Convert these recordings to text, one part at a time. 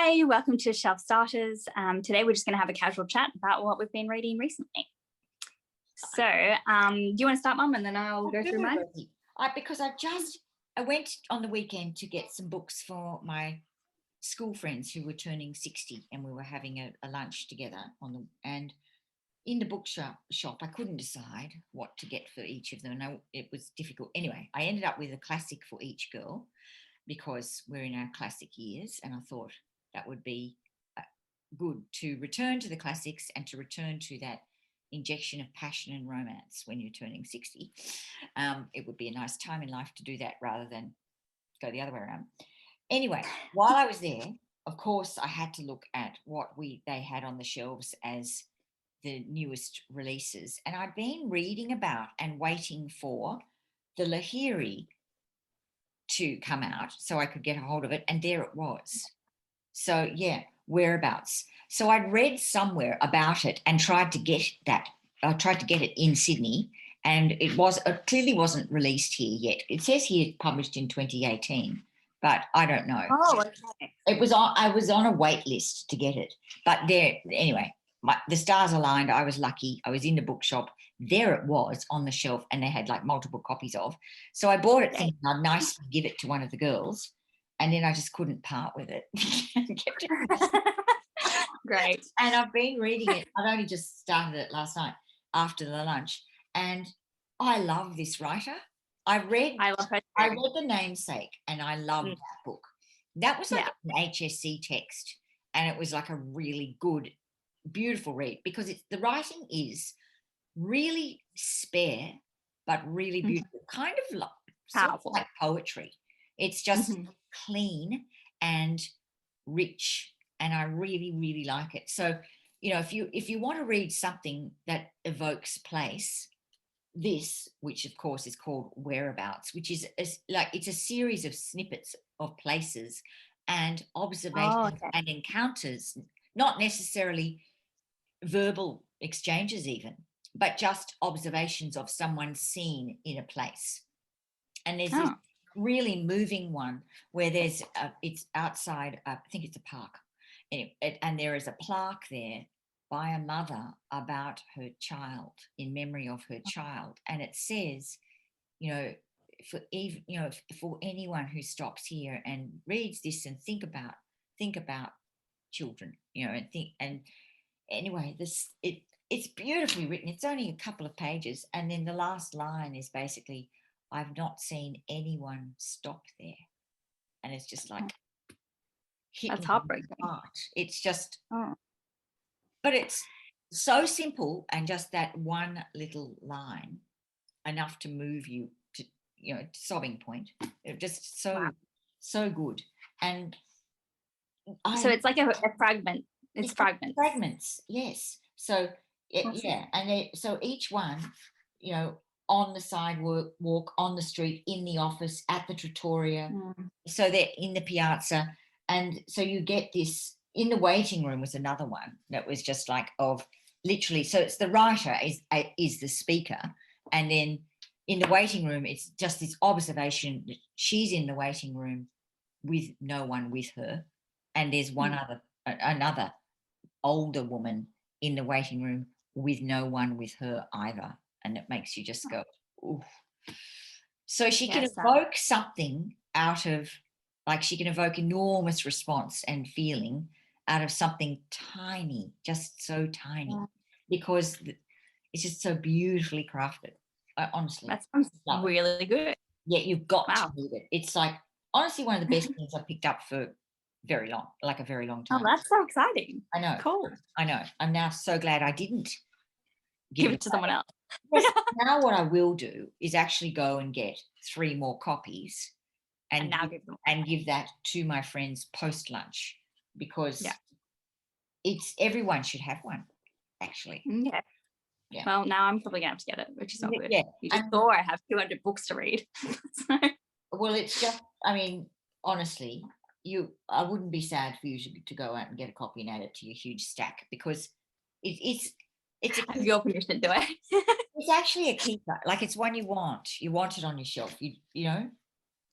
Hi, welcome to Shelf Starters. Today we're just going to have a casual chat about what we've been reading recently. So, do you want to start, Mum, and then I'll go through mine? Because I went on the weekend to get some books for my school friends who were turning 60, and we were having a lunch together and in the bookshop I couldn't decide what to get for each of them, and it was difficult. Anyway, I ended up with a classic for each girl because we're in our classic years, and I thought that would be good to return to the classics and to return to that injection of passion and romance when you're turning 60. It would be a nice time in life to do that rather than go the other way around. Anyway, while I was there, of course, I had to look at what they had on the shelves as the newest releases. And I'd been reading about and waiting for the Lahiri to come out so I could get a hold of it. And there it was. So, yeah, Whereabouts. So I'd read somewhere about it and tried to get that. I tried to get it in Sydney, and it clearly wasn't released here yet. It says here published in 2018, but I don't know. Oh, okay. I was on a wait list to get it, but anyway, the stars aligned. I was lucky. I was in the bookshop. There it was on the shelf, and they had like multiple copies of. So I bought it thinking I'd nicely give it to one of the girls. And then I just couldn't part with it. Great. And I've been reading it. I've only just started it last night after the lunch. And I love this writer. I love her too. I read The Namesake, and I loved that book. That was like an HSC text. And it was like a really good, beautiful read because the writing is really spare, but really beautiful. Kind of like, sort of like poetry. It's just clean and rich, and I really, really like it. So, if you want to read something that evokes place, this, which of course is called Whereabouts, which is it's a series of snippets of places and observations and encounters, not necessarily verbal exchanges even, but just observations of someone seen in a place. And there's this really moving one where it's outside, I think it's a park, and there is a plaque there by a mother about her child, in memory of her child, and it says, for anyone who stops here and reads this and think about children, and anyway, it's beautifully written. It's only a couple of pages, and then the last line is basically, I've not seen anyone stop there. And it's just like, that's heartbreaking. It's just, but it's so simple, and just that one little line, enough to move you to, sobbing point. It just so good. And so it's like a fragment. It's fragments. Fragments, yes. So so each one, on the sidewalk, on the street, in the office, at the trattoria. So they're in the piazza. And so you get this. In the waiting room was another one that was just like literally. So it's the writer is the speaker. And then in the waiting room, it's just this observation that she's in the waiting room with no one with her. And there's another older woman in the waiting room with no one with her either. And it makes you just go, ooh. So she can evoke something out of, she can evoke enormous response and feeling out of something tiny, just so tiny, because it's just so beautifully crafted. Honestly. That sounds really good. Yeah, you've got to read it. It's honestly one of the best things I picked up for a very long time. Oh, that's so exciting. I know. Cool. I know. I'm now so glad I didn't give it to someone else. Now what I will do is actually go and get 3 more copies and give that to my friends post lunch, because everyone should have one, actually. Yeah. Well, now I'm probably gonna have to get it, which is not good. You just saw I have 200 books to read. Well, it's just, honestly, I wouldn't be sad for you to go out and get a copy and add it to your huge stack, because it's have your permission to do it. It's actually a keeper. It's one you want. You want it on your shelf. You know.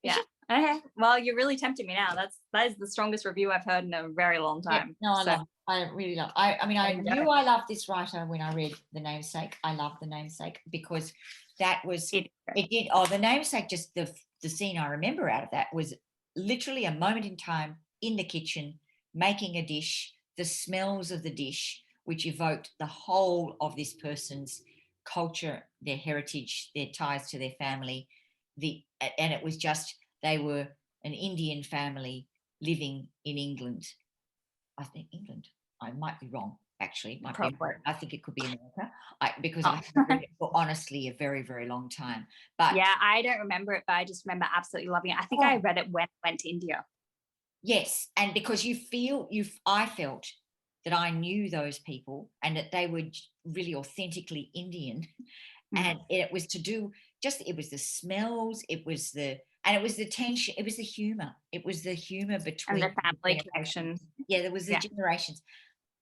Yeah. Okay. Well, you're really tempting me now. That is the strongest review I've heard in a very long Yeah, time. no, I So love it. I really love. I mean, I there you knew go. I loved this writer when I read The Namesake. I love The Namesake because that was It- it did. Oh, The Namesake. Just the scene I remember out of that was literally a moment in time in the kitchen making a dish. The smells of the dish, which evoked the whole of this person's culture, their heritage, their ties to their family. And it was just they were an Indian family living in England. I think England. I might be wrong. Actually, it might be. Probably. I think it could be America. Because Oh. I haven't read it for honestly a very, very long time. But Yeah, I don't remember it, but I just remember absolutely loving it. I think I read it when I went to India. yes, and because I felt that I knew those people and that they were really authentically Indian, and it was to do it was the smells, it was the tension, it was the humor, between And the family generations. connection. Yeah, there was the Yeah. generations.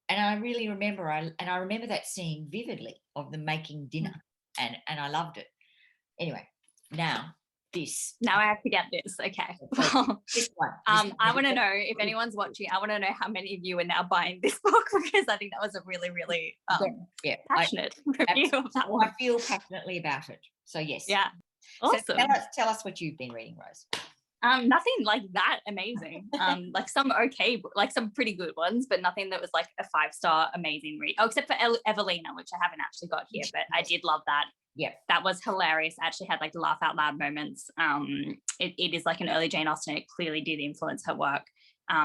And I really remember, I remember that scene vividly of them making dinner, and I loved it. Anyway, now this. Now I have to get this. Okay. So this one. I want to know if anyone's watching. I want to know how many of you are now buying this book, because I think that was a really, really passionate review of that one. I feel passionately about it. So yes. Yeah. Awesome. So tell us what you've been reading, Rose. Nothing like that amazing. Like some like some pretty good ones, but nothing that was like a 5-star amazing read. Oh, except for Evelina, which I haven't actually got here, but I did love that. Yeah, that was hilarious. I actually had like laugh out loud moments. It is like an early Jane Austen. It clearly did influence her work.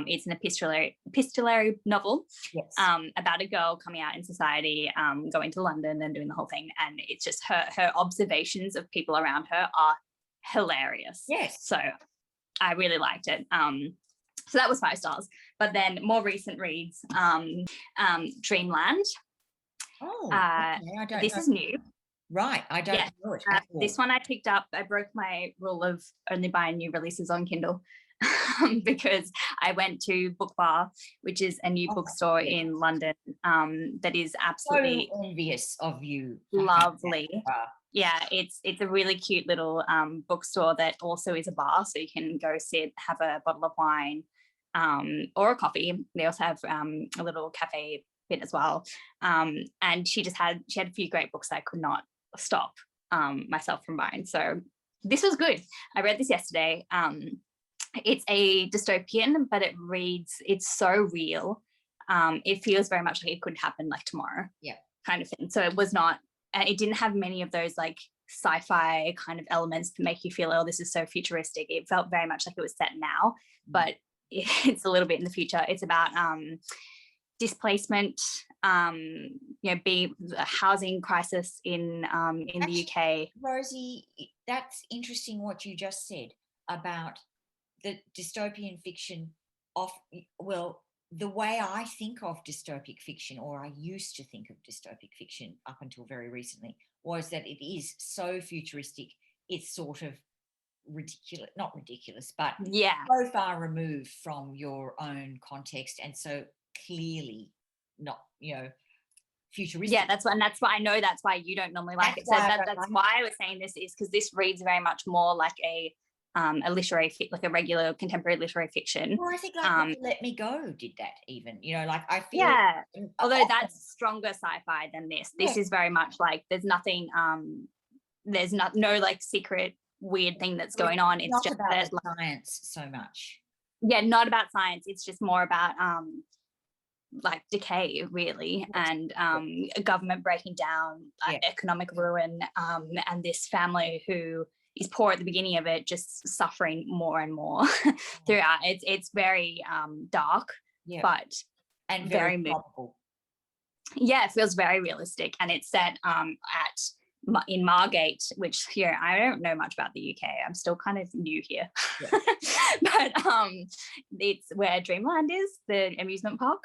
It's an epistolary novel. Yes. About a girl coming out in society, going to London and doing the whole thing, and it's just her observations of people around her are hilarious. Yes. So I really liked it. So that was 5 stars. But then more recent reads, Dreamland. Oh, okay. I don't this know. is new. Right, I don't know it. This one I picked up. I broke my rule of only buying new releases on Kindle because I went to Book Bar, which is a new bookstore in London that is absolutely so envious of you. Lovely. Yeah, it's a really cute little bookstore that also is a bar, so you can go sit, have a bottle of wine or a coffee. They also have a little cafe bit as well. And she had a few great books that I could not stop myself from buying. So this was good. I read this yesterday. It's a dystopian, but it's so real. It feels very much like it could happen like tomorrow. Yeah. Kind of thing. So it didn't have many of those like sci-fi kind of elements to make you feel, oh, this is so futuristic. It felt very much like it was set now, but it's a little bit in the future. It's about displacement, be a housing crisis in the UK. Rosie, that's interesting what you just said about the dystopian fiction the way I think of dystopic fiction, or I used to think of dystopic fiction up until very recently, was that it is so futuristic, it's sort of ridiculous, not ridiculous, but so far removed from your own context and so clearly not, futuristic. Yeah, that's why I know that's why you don't normally like it. So that's why I was saying this, is because this reads very much more like a literary like a regular contemporary literary fiction. Well, I think Let Me Go did that even, like I feel. Yeah, although that's stronger sci-fi than this. This is very much like there's nothing, there's no like secret weird thing that's going on. It's not just about that, science so much. Yeah, not about science. It's just more about like decay really, and government breaking down, economic ruin, and this family who is poor at the beginning of it, just suffering more and more throughout. It's very dark, but and very probable. Yeah, it feels very realistic, and it's set in Margate, which here I don't know much about the UK. I'm still kind of new here, but it's where Dreamland is, the amusement park.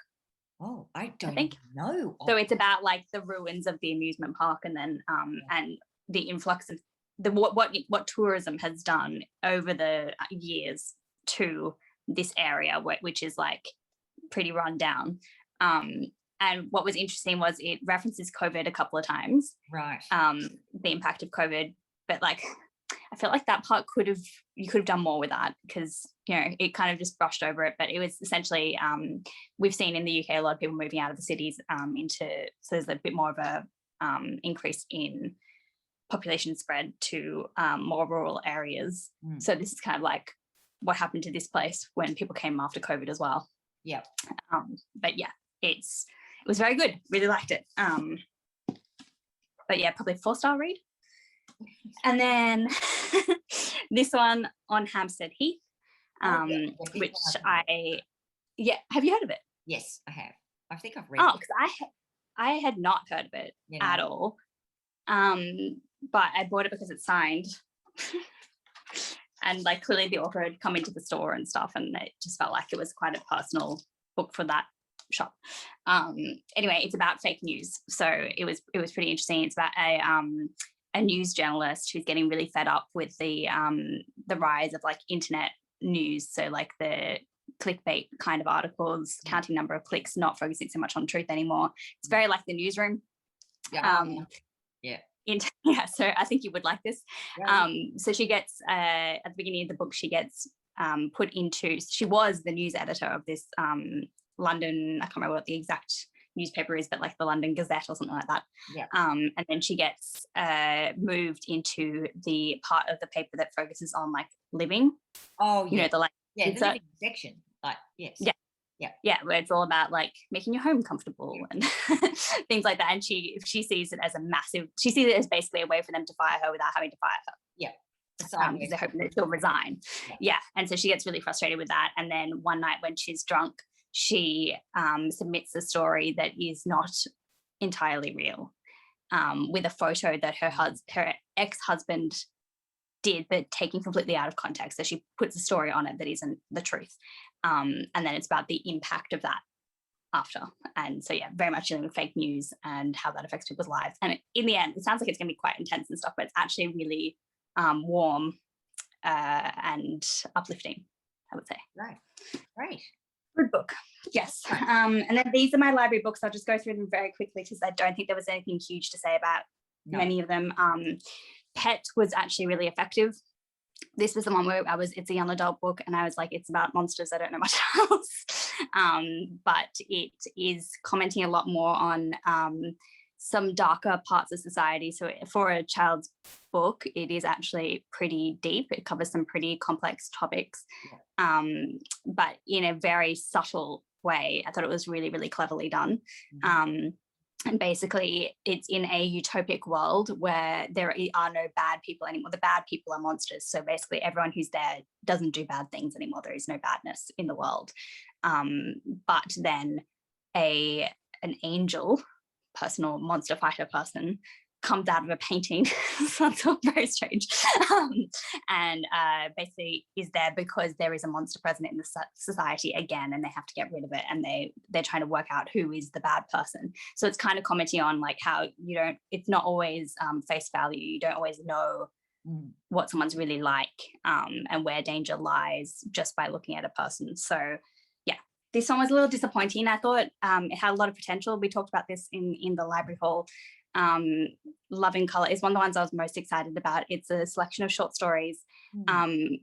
Oh, I don't know. So it's about like the ruins of the amusement park, and then and the influx of what tourism has done over the years to this area, which is like pretty run down. And what was interesting was it references COVID a couple of times, right? The impact of COVID, but like I felt like that part you could have done more with that, because it kind of just brushed over it. But it was essentially, we've seen in the UK a lot of people moving out of the cities so there's a bit more of a increase in population spread to more rural areas. So this is kind of like what happened to this place when people came after COVID as well. Yeah. But yeah, it was very good. Really liked it. But yeah, probably 4-star read. And then this one, On Hampstead Heath, which have you heard of it? Yes, I have. I think I've read it. Oh, because I had not heard of it at all. But I bought it because it's signed. And like clearly the author had come into the store and stuff, and it just felt like it was quite a personal book for that shop. Anyway, it's about fake news. So it was pretty interesting. It's about a news journalist who's getting really fed up with the rise of like internet news. So like the clickbait kind of articles, counting number of clicks, not focusing so much on truth anymore. It's very like the newsroom. So I think you would like this. So she gets at the beginning of the book, she gets she was the news editor of this London, I can't remember what the exact newspaper is, but like the London Gazette or something like that. And then she gets moved into the part of the paper that focuses on like living. The living section. Like where it's all about like making your home comfortable and things like that. And she sees it as as basically a way for them to fire her without having to fire her. Because they're hoping that she'll resign. And so she gets really frustrated with that. And then one night when she's drunk, she submits a story that is not entirely real, with a photo that her ex-husband did, but taken completely out of context. So she puts a story on it that isn't the truth. And then it's about the impact of that after. And so, very much dealing with fake news and how that affects people's lives. And in the end, it sounds like it's going to be quite intense and stuff, but it's actually really warm and uplifting, I would say. Right. Good book. Yes. And then these are my library books. I'll just go through them very quickly because I don't think there was anything huge to say about many of them. Pet was actually really effective. This was the one where it's a young adult book and I was like, it's about monsters. I don't know much else. But it is commenting a lot more on some darker parts of society. So for a child's book, it is actually pretty deep. It covers some pretty complex topics, but in a very subtle way. I thought it was really, really cleverly done. And basically, it's in a utopic world where there are no bad people anymore. The bad people are monsters. So basically, everyone who's there doesn't do bad things anymore. There is no badness in the world. But then an angel person or monster fighter person comes out of a painting. Sounds very strange. And basically is there because there is a monster present in the society again, and they have to get rid of it, and they're trying to work out who is the bad person. So it's kind of commenting on like how it's not always face value. You don't always know what someone's really like, and where danger lies just by looking at a person. So this one was a little disappointing. I thought it had a lot of potential. We talked about this in the library hall. Love in Colour is one of the ones I was most excited about. It's a selection of short stories.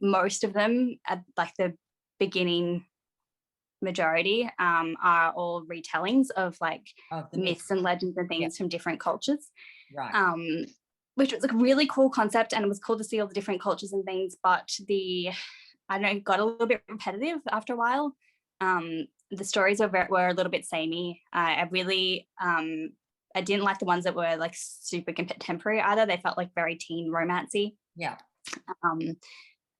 Most of them, at like the beginning majority, are all retellings of like myths and legends and things from different cultures. Which was a really cool concept, and it was cool to see all the different cultures and things, but it got a little bit repetitive after a while. The stories were a little bit samey. I really I didn't like the ones that were like super contemporary either. They felt like very teen romancy. And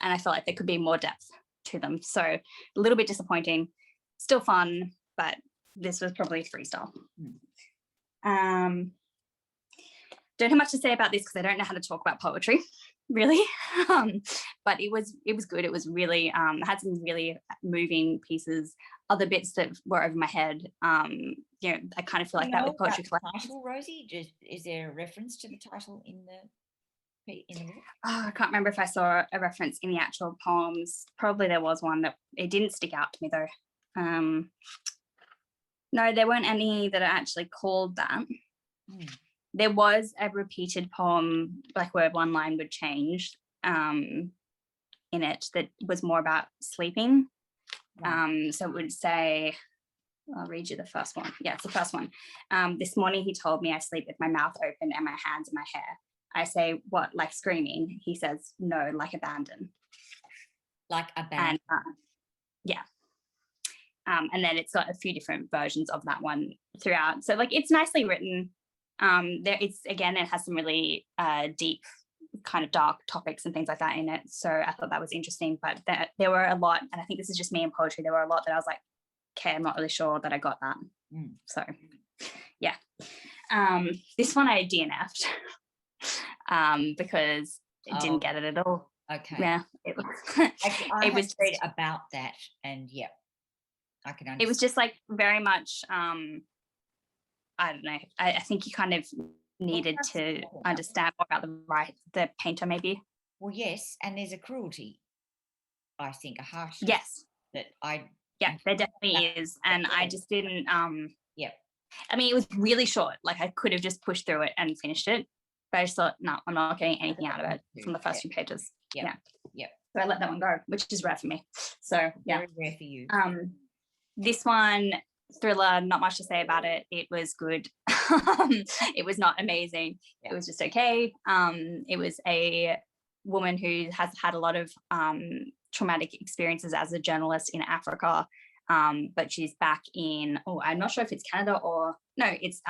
I felt like there could be more depth to them. So a little bit disappointing. Still fun, but this was probably 3-star. Don't have much to say about this because I don't know how to talk about poetry, really. But it was good. It was really had some really moving pieces. Other bits that were over my head. I kind of feel like that with poetry collection. Title, Rosie? Is there a reference to the title in the book? I can't remember if I saw a reference in the actual poems. Probably there was one that it didn't stick out to me though. No, there weren't any that are actually called that. There was a repeated poem, like where one line would change, in it that was more about sleeping. Right. So it would say, I'll read you the first one. Yeah, it's the first one. This morning he told me I sleep with my mouth open and my hands in my hair. I say, what, like screaming? He says, no, like abandon. Like abandon. And yeah. And then it's got a few different versions of that one throughout. So like it's nicely written. It has some really deep kind of dark topics and things like that in it. So I thought that was interesting, but there were a lot, and I think this is just me in poetry, there were a lot that I was like, okay, I'm not really sure that I got that. So yeah. This one I DNF'd because it didn't get it at all. Okay. Yeah. I was read about that, and yeah, I can understand. It was just like very much I don't know. I think you kind of needed to understand more about the painter, maybe. Well, yes, and there's a cruelty, I think, a harshness. Yes. That I. Yeah, there definitely is, and I just didn't. Yeah. I mean, it was really short. Like I could have just pushed through it and finished it, but I just thought, no, I'm not getting anything out of it from the first few pages. Yeah. So I let that one go, which is rare for me. So yeah, very rare for you. This one, thriller, not much to say about it. It was good. It was not amazing. It was just okay. It was a woman who has had a lot of traumatic experiences as a journalist in Africa, but she's back in, I'm not sure if it's Canada or no, it's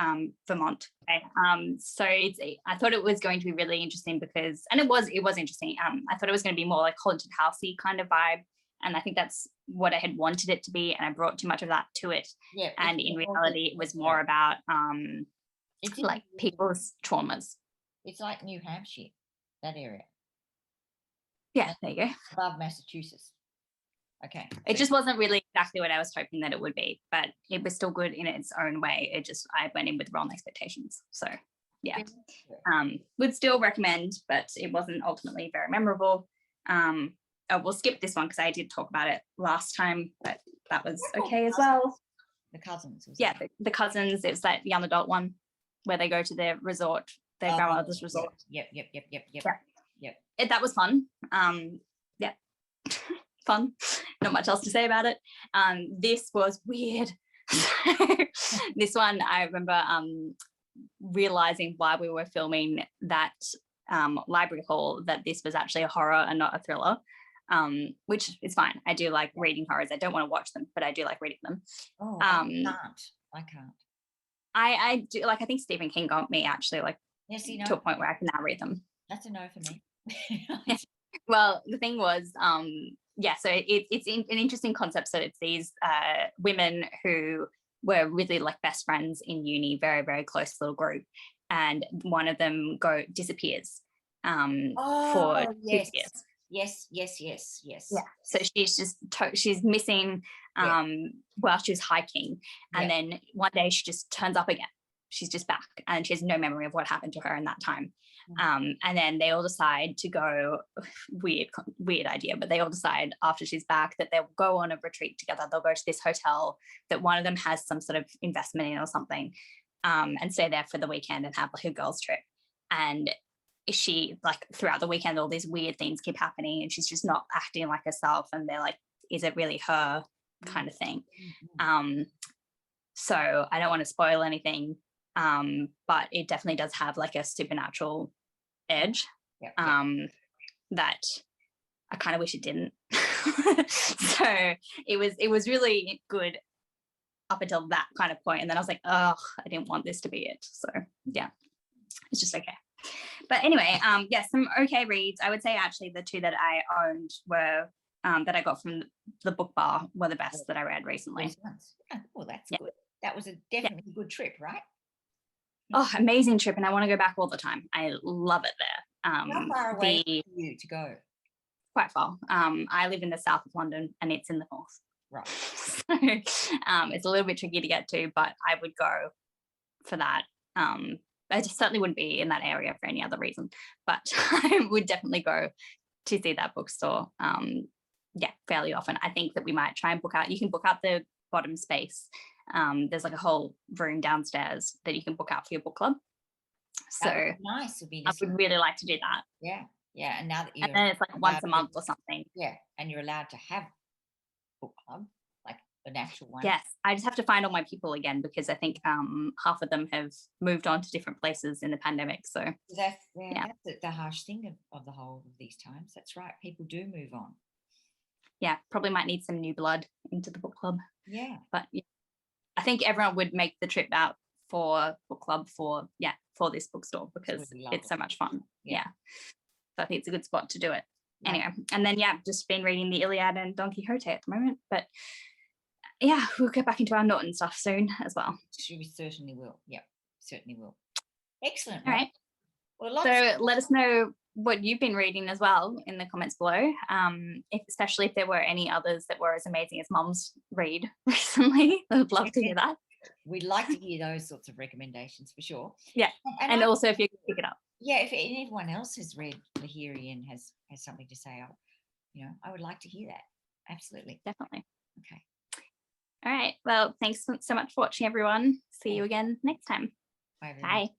Vermont. Okay. So I thought it was going to be really interesting because, and it was interesting. I thought it was going to be more like haunted housey kind of vibe. And I think that's what I had wanted it to be, and I brought too much of that to it. Yeah, and in reality, it was more about like people's traumas. It's like New Hampshire, that area. Yeah, there you go. Above Massachusetts. Okay. It just wasn't really exactly what I was hoping that it would be, but it was still good in its own way. I went in with wrong expectations. So yeah, would still recommend, but it wasn't ultimately very memorable. We'll skip this one because I did talk about it last time, but that was okay as well. The Cousins. Yeah, the Cousins. It was that young adult one where they go to their resort, their grandmother's resort. Yep. That was fun. Yeah, fun. Not much else to say about it. This was weird. This one, I remember realizing while we were filming that library hall that this was actually a horror and not a thriller. Which is fine. I do like reading horrors. I don't want to watch them, but I do like reading them. I can't. I do like. I think Stephen King got me actually, like, to a point where I can now read them. That's a no for me. Well, the thing was, so it's an interesting concept. So it's these women who were really like best friends in uni, very very close little group, and one of them disappears for 2 years. Yes. Yeah. So she's missing while she was hiking, and then one day she just turns up again. She's just back, and she has no memory of what happened to her in that time. And then they all decide to go. Weird idea, but they all decide after she's back that they'll go on a retreat together. They'll go to this hotel that one of them has some sort of investment in or something, and stay there for the weekend and have like a girls' trip. And she, like, throughout the weekend all these weird things keep happening and she's just not acting like herself, and they're like, is it really her, kind of thing. So I don't want to spoil anything, but it definitely does have like a supernatural edge that I kind of wish it didn't. So it was really good up until that kind of point, and then I was like, oh, I didn't want this to be it. So yeah, it's just okay. But anyway, some okay reads. I would say actually the two that I owned were that I got from the book bar were the best that I read recently. Oh, that's good. That was a definitely good trip, right? Oh, amazing trip, and I want to go back all the time. I love it there. How far away for you to go? Quite far. I live in the south of London, and it's in the north. Right. So it's a little bit tricky to get to, but I would go for that. I just certainly wouldn't be in that area for any other reason, but I would definitely go to see that bookstore. Fairly often. I think that we might try and you can book out the bottom space. There's like a whole room downstairs that you can book out for your book club. So nice. I would really like to do that. Yeah. Yeah, and now that And you're then it's like once a allowed month or something. yeah, and you're allowed to have book club, like an actual one. Yes, I just have to find all my people again because I think half of them have moved on to different places in the pandemic. So That's yeah, that's the harsh thing of the whole of these times. That's right. People do move on. yeah, probably might need some new blood into the book club. Yeah. But yeah, I think everyone would make the trip out for book club for this bookstore because it's so much fun. Yeah. So I think it's a good spot to do it. Anyway, and then just been reading the Iliad and Don Quixote at the moment, but yeah, we'll get back into our Norton stuff soon as well. We certainly will. Yep, certainly will. Excellent. All right. Well, so let us know what you've been reading as well in the comments below, especially if there were any others that were as amazing as Mum's read recently. I would love to hear that. We'd like to hear those sorts of recommendations for sure. Yeah, and also if you can pick it up. Yeah, if anyone else has read Lahiri and has something to say, I would like to hear that. Absolutely. Definitely. Okay. All right. Well, thanks so much for watching, everyone. See you again next time. Bye. Bye.